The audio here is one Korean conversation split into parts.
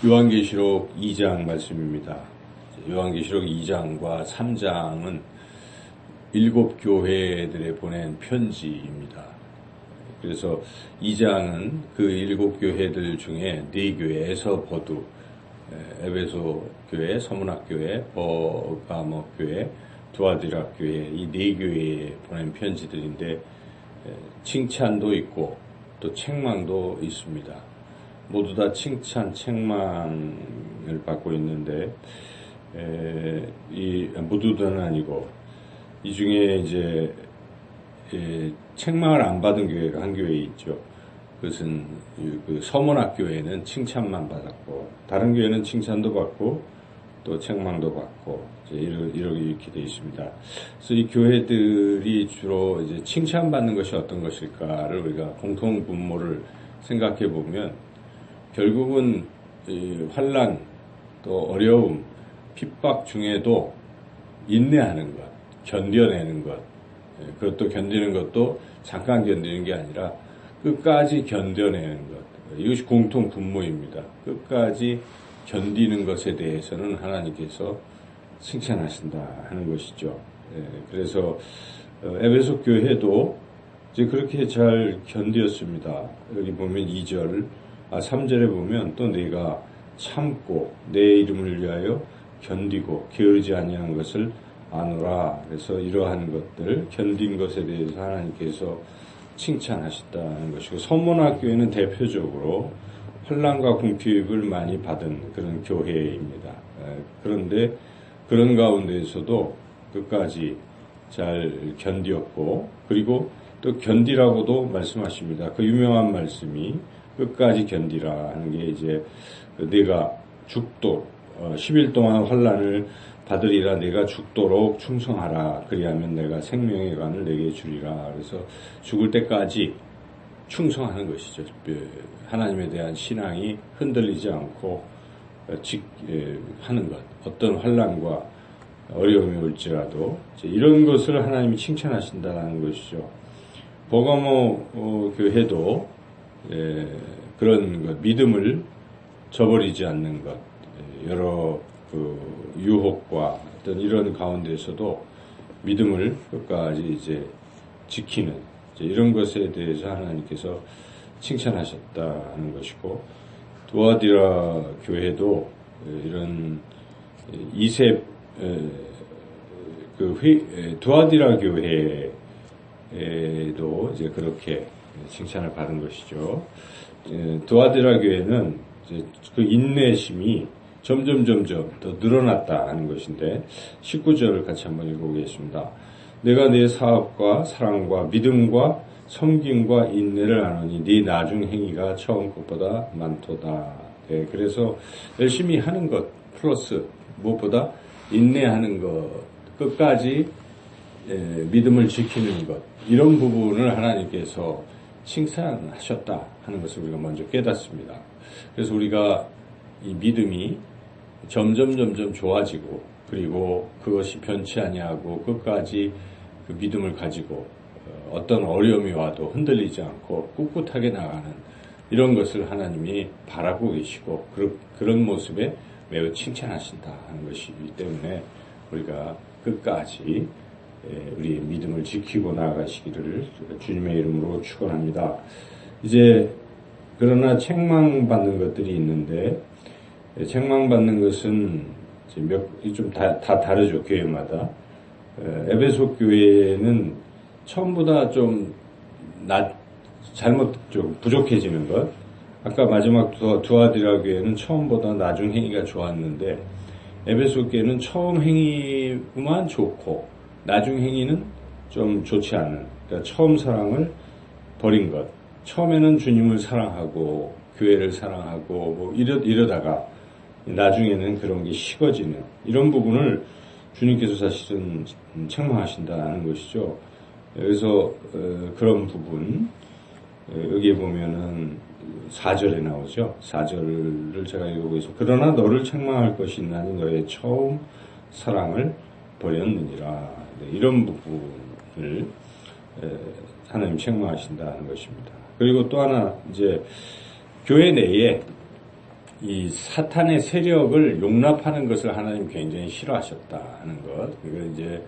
요한계시록 2장 말씀입니다. 요한계시록 2장과 3장은 7 교회들에 보낸 편지입니다. 그래서 2장은 그 7 교회들 중에 4교회, 에서버두, 에베소 교회, 서문학 교회, 버가모 교회, 두아디라 교회, 이 4교회에 보낸 편지들인데 칭찬도 있고 또 책망도 있습니다. 모두 다 칭찬, 책망을 받고 있는데 모두는 아니고 이 중에 이제 책망을 안 받은 교회가 한 교회 있죠. 그것은 그 서문학 교회는 칭찬만 받았고 다른 교회는 칭찬도 받고 또 책망도 받고 이렇게 되어 있습니다. 그래서 이 교회들이 주로 이제 칭찬받는 것이 어떤 것일까를 우리가 공통 분모를 생각해 보면 결국은 환난 또 어려움, 핍박 중에도 인내하는 것, 견뎌내는 것, 그것도 견디는 것도 잠깐 견디는 게 아니라 끝까지 견뎌내는 것, 이것이 공통 분모입니다. 끝까지 견디는 것에 대해서는 하나님께서 칭찬하신다 하는 것이죠. 그래서 에베소 교회도 이제 그렇게 잘 견디었습니다. 여기 보면 3절에 보면 또 내가 참고 내 이름을 위하여 견디고 게으르지 아니한 것을 아노라. 그래서 이러한 것들 견딘 것에 대해서 하나님께서 칭찬하셨다는 것이고 서문학 교회는 대표적으로 환난과 궁핍을 많이 받은 그런 교회입니다. 그런데 그런 가운데에서도 끝까지 잘 견디었고 그리고 또 견디라고도 말씀하십니다. 그 유명한 말씀이 끝까지 견디라 하는 게 이제 내가 죽도록 10일 동안 환난을 받으리라. 내가 죽도록 충성하라. 그리하면 내가 생명의 관을 내게 주리라. 그래서 죽을 때까지 충성하는 것이죠. 하나님에 대한 신앙이 흔들리지 않고 하는 것. 어떤 환난과 어려움이 올지라도 이런 것을 하나님이 칭찬하신다는 것이죠. 버가모 교회도 그런 것, 믿음을 저버리지 않는 것, 여러 유혹과 어떤 이런 가운데서도 믿음을 끝까지 이제 지키는 이런 것에 대해서 하나님께서 칭찬하셨다는 것이고 두아디라 교회도 이런 두아디라 교회도 이제 그렇게 칭찬을 받은 것이죠. 두아디라 교회는 이제 그 인내심이 점점 더 늘어났다는 것인데 19절을 같이 한번 읽어보겠습니다. 내가 네 사업과 사랑과 믿음과 섬김과 인내를 아노니 네 나중 행위가 처음 것보다 많도다. 그래서 열심히 하는 것 플러스 무엇보다 인내하는 것, 끝까지 믿음을 지키는 것, 이런 부분을 하나님께서 칭찬하셨다 하는 것을 우리가 먼저 깨닫습니다. 그래서 우리가 이 믿음이 점점 좋아지고 그리고 그것이 변치 아니하고 끝까지 그 믿음을 가지고 어떤 어려움이 와도 흔들리지 않고 꿋꿋하게 나가는 이런 것을 하나님이 바라고 계시고 그런 모습에 매우 칭찬하신다 하는 것이기 때문에 우리가 끝까지 우리의 믿음을 지키고 나아가시기를 주님의 이름으로 축원합니다. 이제 그러나 책망받는 것들이 있는데 책망받는 것은 좀 다 다르죠. 교회마다. 에베소 교회는 처음보다 좀 부족해지는 것. 아까 마지막 두아디라 교회는 처음보다 나중 행위가 좋았는데 에베소 교회는 처음 행위만 좋고 나중 행위는 좀 좋지 않은. 그러니까 처음 사랑을 버린 것. 처음에는 주님을 사랑하고 교회를 사랑하고 이러다가 나중에는 그런 게 식어지는 이런 부분을 주님께서 사실은 책망하신다는 것이죠. 그래서 그런 부분 여기에 보면은 4절에 나오죠. 4절을 제가 읽어보겠습니다. 그러나 너를 책망할 것이 있나니 너의 처음 사랑을 버렸느니라. 이런 부분을 하나님 책망하신다는 것입니다. 그리고 또 하나 이제 교회 내에 이 사탄의 세력을 용납하는 것을 하나님 굉장히 싫어하셨다 하는 것. 그러니까 이제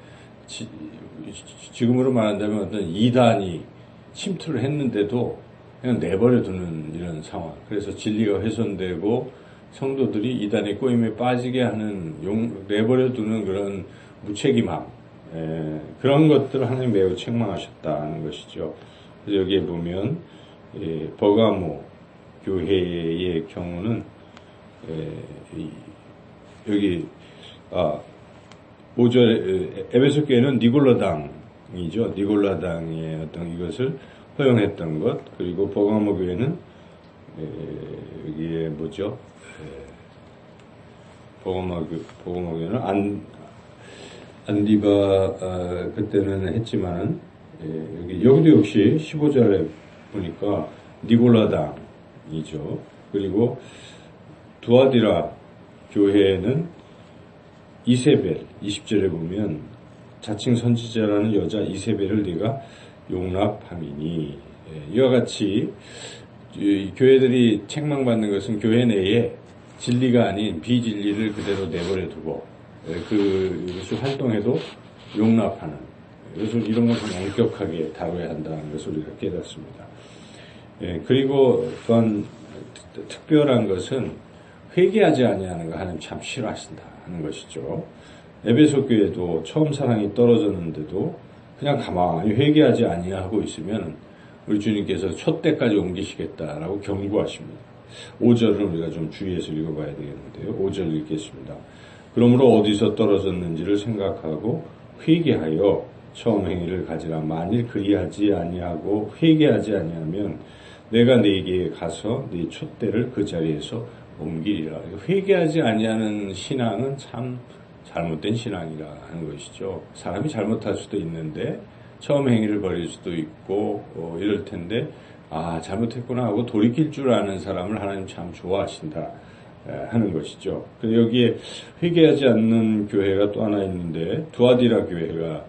지금으로 말한다면 어떤 이단이 침투를 했는데도 그냥 내버려 두는 이런 상황. 그래서 진리가 훼손되고 성도들이 이단의 꼬임에 빠지게 하는 내버려 두는 그런 무책임함. 그런 것들을 하나님 매우 책망하셨다는 것이죠. 그래서 여기에 보면 버가모 교회의 경우는 여기 5절 에베소 교회는 니골라당이죠. 니골라당의 어떤 이것을 허용했던 것. 그리고 버가모 교회는 여기에 뭐죠? 버가모 교회는 안디바 그때는 했지만 여기도 역시 15절에 보니까 니골라당이죠. 그리고 두아디라 교회는 이세벨 20절에 보면 자칭 선지자라는 여자 이세벨을 네가 용납함이니 이와 같이 교회들이 책망받는 것은 교회 내에 진리가 아닌 비진리를 그대로 내버려 두고 그것이 활동해도 용납하는 그래서 이런 것을 엄격하게 다뤄야 한다는 것을 우리가 깨닫습니다. 그리고 또한 특별한 것은 회개하지 아니하는 거 하나님 참 싫어하신다 하는 것이죠. 에베소 교회도 처음 사랑이 떨어졌는데도 그냥 가만히 회개하지 아니하고 있으면 우리 주님께서 촛대까지 옮기시겠다라고 경고하십니다. 5절을 우리가 좀 주의해서 읽어봐야 되겠는데요. 5절 읽겠습니다. 그러므로 어디서 떨어졌는지를 생각하고 회개하여 처음 행위를 가지라. 만일 그리하지 아니하고 회개하지 아니하면 내가 네게 가서 네 촛대를 그 자리에서 옮기리라. 회개하지 아니하는 신앙은 참 잘못된 신앙이라 하는 것이죠. 사람이 잘못할 수도 있는데 처음 행위를 벌일 수도 있고 이럴 텐데 잘못했구나 하고 돌이킬 줄 아는 사람을 하나님 참 좋아하신다 하는 것이죠. 여기에 회개하지 않는 교회가 또 하나 있는데 두아디라 교회가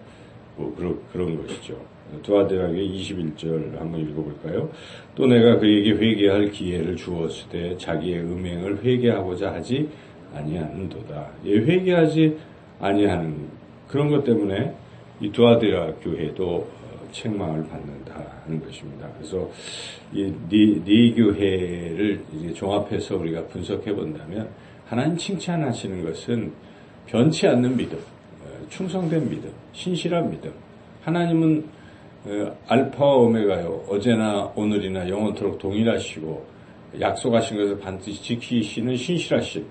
그런 것이죠. 두아디라 교회 21절 한번 읽어볼까요? 또 내가 그에게 회개할 기회를 주었을 때 자기의 음행을 회개하고자 하지 아니하는도다. 회개하지 아니하는 그런 것 때문에 이 두아디라 교회도 책망을 받는다 하는 것입니다. 그래서 이 네 교회를 이제 종합해서 우리가 분석해 본다면 하나님 칭찬하시는 것은 변치 않는 믿음, 충성된 믿음, 신실한 믿음. 하나님은 알파와 오메가요. 어제나 오늘이나 영원토록 동일하시고 약속하신 것을 반드시 지키시는 신실하신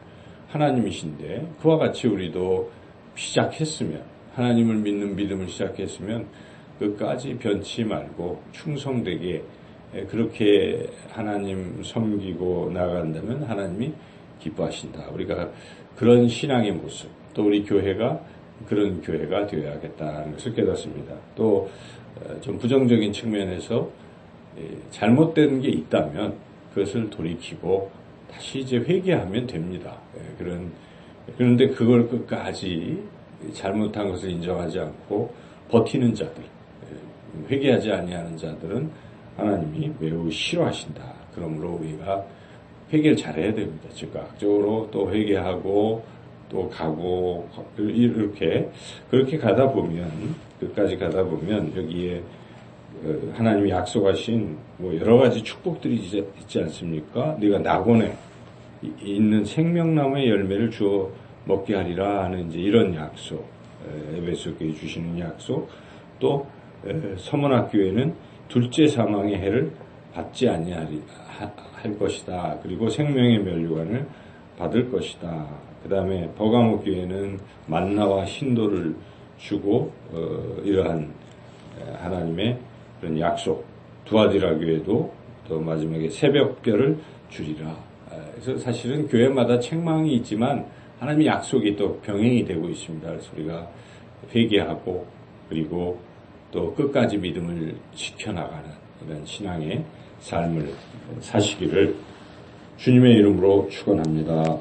하나님이신데 그와 같이 우리도 시작했으면 하나님을 믿는 믿음을 시작했으면 끝까지 변치 말고 충성되게 그렇게 하나님 섬기고 나아간다면 하나님이 기뻐하신다. 우리가 그런 신앙의 모습 또 우리 교회가 그런 교회가 되어야겠다는 것을 깨닫습니다. 또 좀 부정적인 측면에서 잘못된 게 있다면 그것을 돌이키고 다시 이제 회개하면 됩니다. 그런데 그걸 끝까지 잘못한 것을 인정하지 않고 버티는 자들, 회개하지 아니하는 자들은 하나님이 매우 싫어하신다. 그러므로 우리가 회개를 잘해야 됩니다. 즉각적으로 또 회개하고 또 가고 그렇게 가다 보면 끝까지 가다 보면 여기에 하나님이 약속하신 여러 가지 축복들이 있지 않습니까? 네가 낙원에 있는 생명나무의 열매를 주어 먹게 하리라 하는 이제 이런 약속, 에베소 교회 주시는 약속, 또 서문학교회는 둘째 사망의 해를 받지 아니할 것이다. 그리고 생명의 면류관을 받을 것이다. 그 다음에 버가모 교회는 만나와 신도를 주고 이러한 하나님의 그런 약속. 두아디라 교회도 또 마지막에 새벽별을 주리라. 그래서 사실은 교회마다 책망이 있지만 하나님의 약속이 또 병행이 되고 있습니다. 그래서 우리가 회개하고 그리고 또 끝까지 믿음을 지켜나가는 이런 신앙의 삶을 사시기를 주님의 이름으로 축원합니다.